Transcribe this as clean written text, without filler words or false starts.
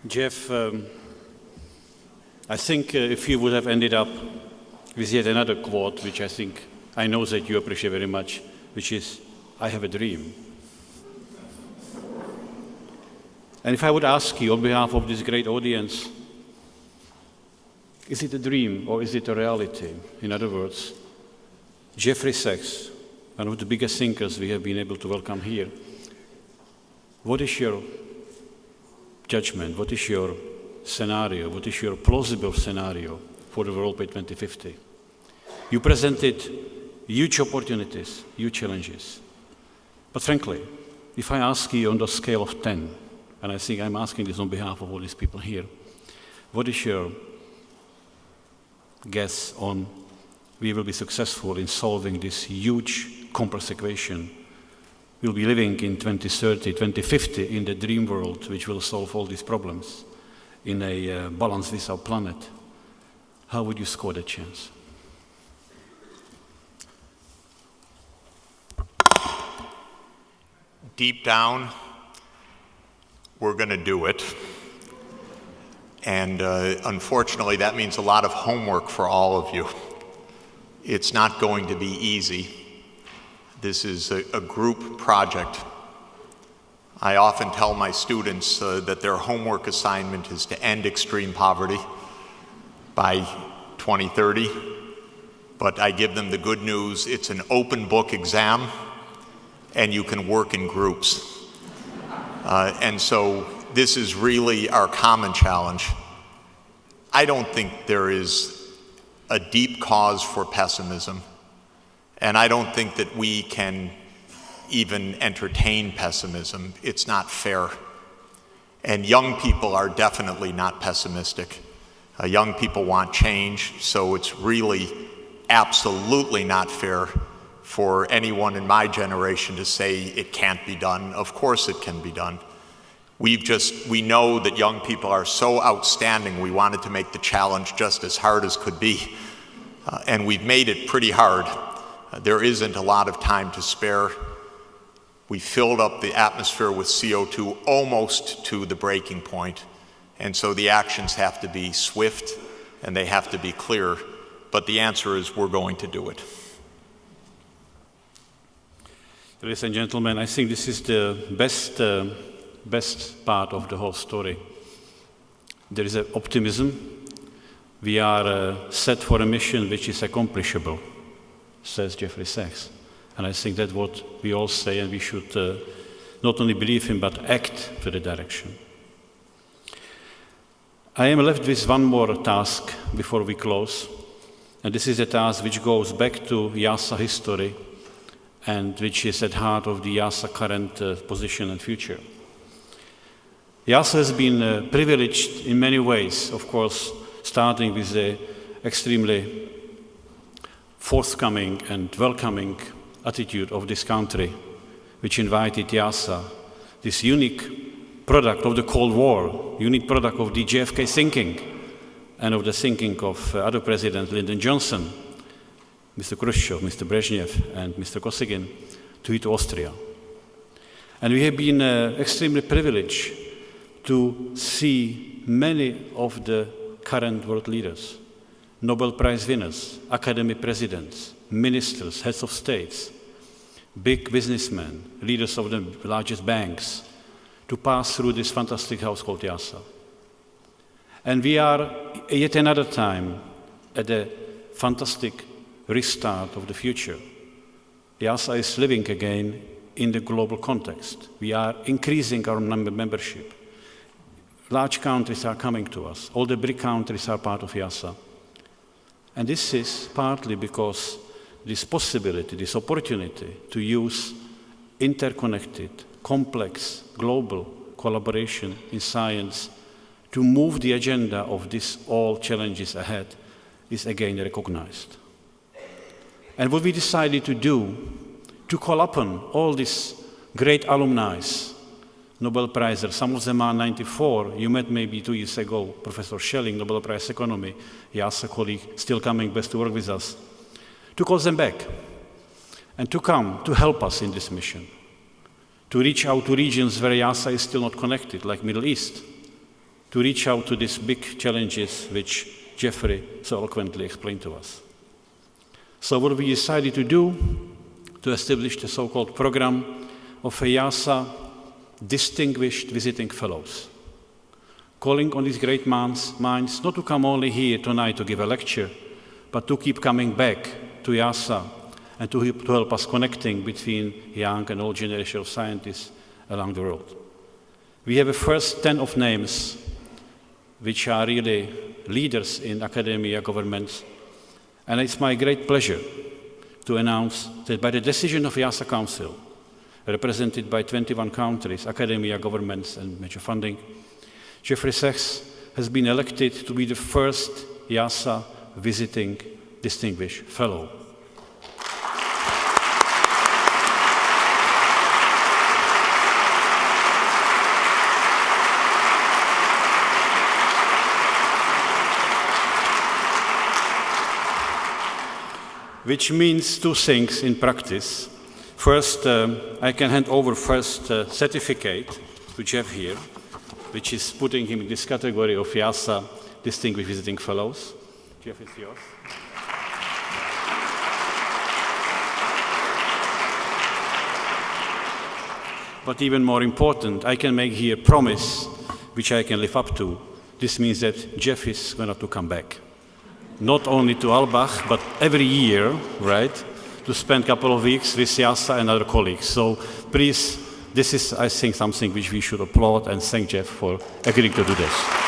Jeff, I think if you would have ended up with yet another quote, which I know that you appreciate very much, which is, "I have a dream." And if I would ask you on behalf of this great audience, is it a dream or is it a reality? In other words, Jeffrey Sachs, one of the biggest thinkers we have been able to welcome here, what is your judgment? What is your scenario? What is your plausible scenario for the world by 2050? You presented huge opportunities, huge challenges. But frankly, if I ask you on the scale of 10, and I think I'm asking this on behalf of all these people here, what is your guess on we will be successful in solving this huge complex equation? We'll be living in 2030, 2050 in the dream world, which will solve all these problems in a balance with our planet. How would you score that chance? Deep down, we're going to do it. And unfortunately, that means a lot of homework for all of you. It's not going to be easy. This is a group project. I often tell my students that their homework assignment is to end extreme poverty by 2030. But I give them the good news, it's an open book exam, and you can work in groups. And so this is really our common challenge. I don't think there is a deep cause for pessimism, and I don't think that we can even entertain pessimism. It's not fair. And young people are definitely not pessimistic. Young people want change, so it's really absolutely not fair for anyone in my generation to say it can't be done. Of course it can be done. We know that young people are so outstanding, we wanted to make the challenge just as hard as could be. And we've made it pretty hard. There isn't a lot of time to spare. We filled up the atmosphere with CO2 almost to the breaking point. And so the actions have to be swift and they have to be clear. But the answer is we're going to do it. Ladies and gentlemen, I think this is the best part of the whole story. There is an optimism. We are set for a mission which is accomplishable, says Jeffrey Sachs. And I think that's what we all say, and we should not only believe him, but act to the direction. I am left with one more task before we close, and this is a task which goes back to IIASA history and which is at heart of the IIASA current position and future. IIASA has been privileged in many ways, of course, starting with the extremely forthcoming and welcoming attitude of this country, which invited IIASA, this unique product of the Cold War, unique product of the JFK thinking, and of the thinking of other presidents, Lyndon Johnson, Mr. Khrushchev, Mr. Brezhnev, and Mr. Kosygin, to it Austria. And we have been extremely privileged to see many of the current world leaders, Nobel Prize winners, academy presidents, ministers, heads of states, big businessmen, leaders of the largest banks, to pass through this fantastic house called IIASA. And we are yet another time at a fantastic restart of the future. IIASA is living again in the global context. We are increasing our membership. Large countries are coming to us. All the BRIC countries are part of IIASA. And this is partly because this possibility, this opportunity to use interconnected, complex, global collaboration in science to move the agenda of these all challenges ahead is again recognized. And what we decided to do, to call upon all these great alumni, Nobel Prizers, some of them are 94. You met maybe 2 years ago, Professor Schelling, Nobel Prize Economy, IIASA colleague, still coming back to work with us, to call them back and to come to help us in this mission, to reach out to regions where IIASA is still not connected, like Middle East, to reach out to these big challenges which Jeffrey so eloquently explained to us. So what we decided to do, to establish the so-called program of IIASA Distinguished Visiting Fellows, calling on these great minds not to come only here tonight to give a lecture, but to keep coming back to IIASA and to help us connecting between young and old generation of scientists around the world. We have a first 10 of names which are really leaders in academia, governments, and it's my great pleasure to announce that by the decision of IIASA Council, represented by 21 countries, academia, governments, and major funding, Jeffrey Sachs has been elected to be the first IIASA visiting distinguished fellow. Which means two things in practice. First, I can hand over first certificate to Jeff here, which is putting him in this category of IIASA Distinguished Visiting Fellows. Jeff, it's yours. But even more important, I can make here a promise which I can live up to. This means that Jeff is going to come back. Not only to Albach, but every year, right, to spend a couple of weeks with IIASA and other colleagues. So please, this is, I think, something which we should applaud and thank Jeff for agreeing to do this.